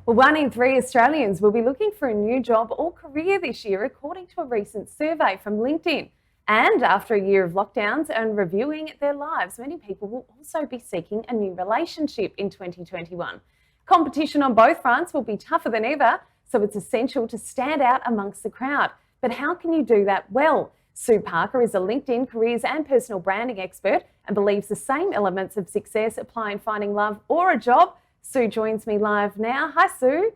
Well, 1 in 3 Australians will be looking for a new job or career this year, according to a recent survey from LinkedIn. And after a year of lockdowns and reviewing their lives, many people will also be seeking a new relationship in 2021. Competition on both fronts will be tougher than ever, so it's essential to stand out amongst the crowd. But how can you do that well? Sue Parker is a LinkedIn careers and personal branding expert and believes the same elements of success apply in finding love or a job. Sue joins me live now. Hi, Sue.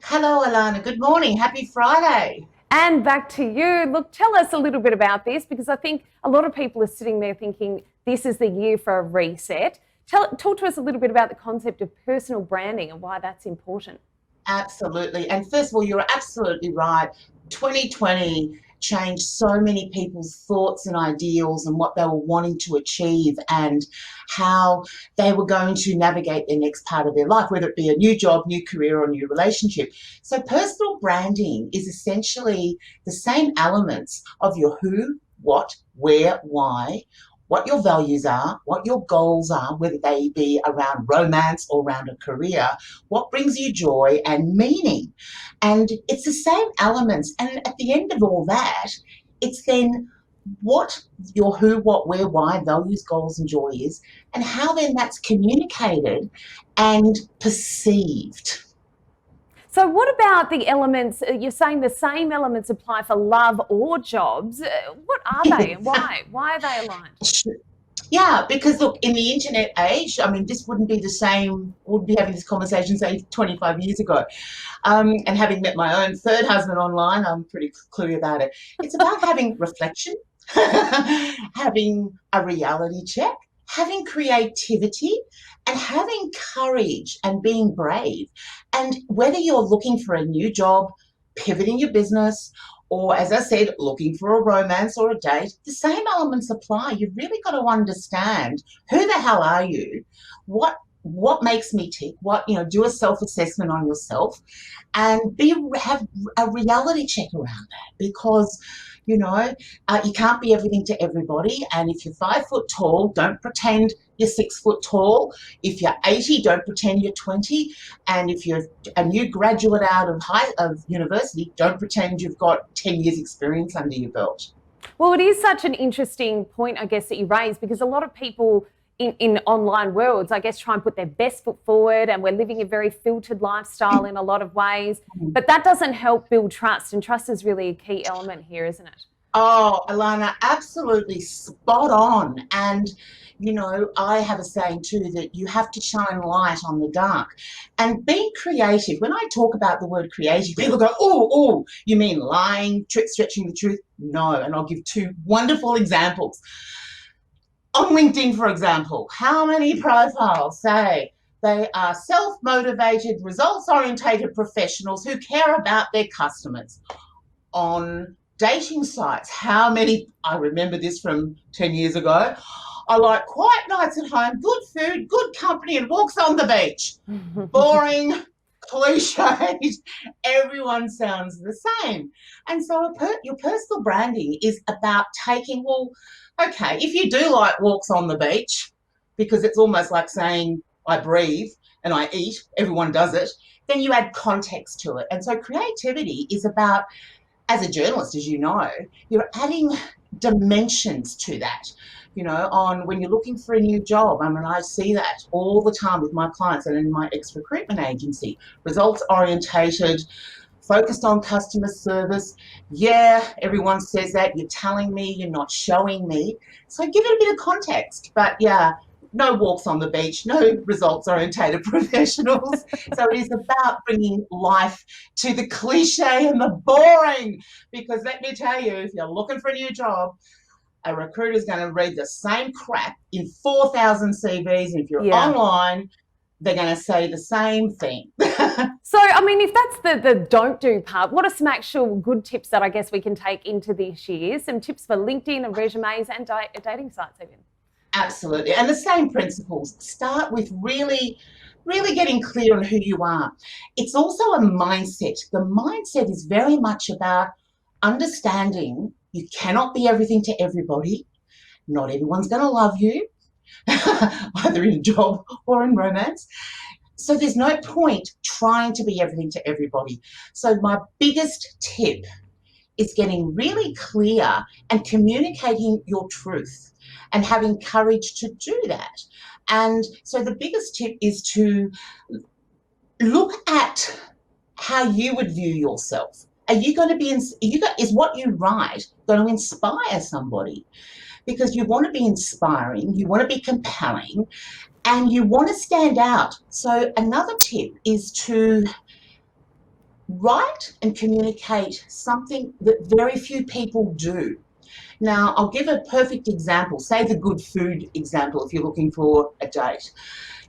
Hello, Alana. Good morning. Happy Friday. And back to you. Look, tell us a little bit about this, because I think a lot of people are sitting there thinking this is the year for a reset. Talk to us a little bit about the concept of personal branding and why that's important. Absolutely. And first of all, you're absolutely right. 2020 changed so many people's thoughts and ideals and what they were wanting to achieve and how they were going to navigate the next part of their life, whether it be a new job, new career, or new relationship. So personal branding is essentially the same elements of your who, what, where, why, what your values are, what your goals are, whether they be around romance or around a career, what brings you joy and meaning. And it's the same elements. And at the end of all that, it's then what your who, what, where, why, values, goals, and joy is, and how then that's communicated and perceived. So, what about the elements? You're saying the same elements apply for love or jobs. What are they and why? Why are they aligned? Yeah, because look, in the internet age, I mean, this wouldn't be the same, would be having this conversation, say, 25 years ago. And having met my own third husband online, I'm pretty clear about it. It's about having reflection, having a reality check, having creativity, and having courage and being brave. And whether you're looking for a new job, pivoting your business, or as I said, looking for a romance or a date, the same elements apply. You've really got to understand who the hell are you, what makes me tick, do a self-assessment on yourself and have a reality check around that, because you can't be everything to everybody. And if you're 5 foot tall, don't pretend you're 6 foot tall. If you're 80, don't pretend you're 20. And if you're a new graduate out of university, don't pretend you've got 10 years experience under your belt. Well, it is such an interesting point, I guess, that you raised, because a lot of people in online worlds, I guess, try and put their best foot forward, and we're living a very filtered lifestyle in a lot of ways. But that doesn't help build trust, and trust is really a key element here, isn't it? Oh, Alana, absolutely spot on. And, I have a saying too that you have to shine light on the dark. And being creative, when I talk about the word creative, people go, oh, you mean lying, stretching the truth? No. And I'll give two wonderful examples. On LinkedIn, for example, how many profiles say they are self-motivated, results-orientated professionals who care about their customers? On dating sites, how many, I remember this from 10 years ago, I like quiet nights at home, good food, good company, and walks on the beach. Boring, cliched, everyone sounds the same. And so your personal branding is about taking, well, okay, if you do like walks on the beach, because it's almost like saying I breathe and I eat, everyone does it, then you add context to it. And so creativity is about, as a journalist, as you know, you're adding dimensions to that. On when you're looking for a new job, I mean, I see that all the time with my clients and in my ex-recruitment agency. Results orientated, focused on customer service. Yeah, everyone says that. You're telling me, you're not showing me. So give it a bit of context. But yeah, no walks on the beach, no results orientated professionals. So it is about bringing life to the cliche and the boring. Because let me tell you, if you're looking for a new job, a recruiter is going to read the same crap in 4,000 CVs. And if you're Yeah. online, they're going to say the same thing. So, I mean, if that's the don't do part, what are some actual good tips that I guess we can take into this year? Some tips for LinkedIn and resumes and dating sites even. Absolutely. And the same principles. Start with really getting clear on who you are. It's also a mindset. The mindset is very much about understanding you cannot be everything to everybody. Not everyone's going to love you, either in a job or in romance. So there's no point trying to be everything to everybody. So my biggest tip is getting really clear and communicating your truth and having courage to do that. And so the biggest tip is to look at how you would view yourself. Are you going to be, is what you write going to inspire somebody? Because you want to be inspiring, you want to be compelling, and you want to stand out. So another tip is to write and communicate something that very few people do. Now, I'll give a perfect example. Say the good food example if you're looking for a date.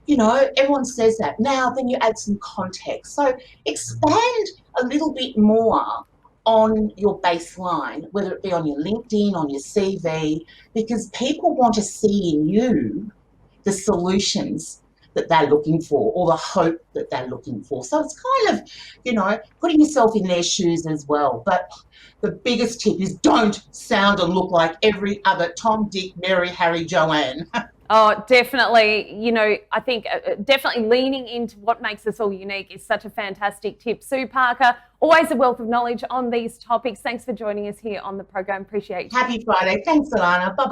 You know, everyone says that. Now, then you add some context. So expand a little bit more on your baseline, whether it be on your LinkedIn, on your CV, because people want to see in you the solutions that they're looking for or the hope that they're looking for. So it's kind of, you know, putting yourself in their shoes as well. But the biggest tip is don't sound and look like every other Tom, Dick, Mary, Harry, Joanne. Oh, definitely. You know, I think definitely leaning into what makes us all unique is such a fantastic tip. Sue Parker, always a wealth of knowledge on these topics. Thanks for joining us here on the program. Appreciate you. Happy Friday. Thanks, Alana. Bye-bye.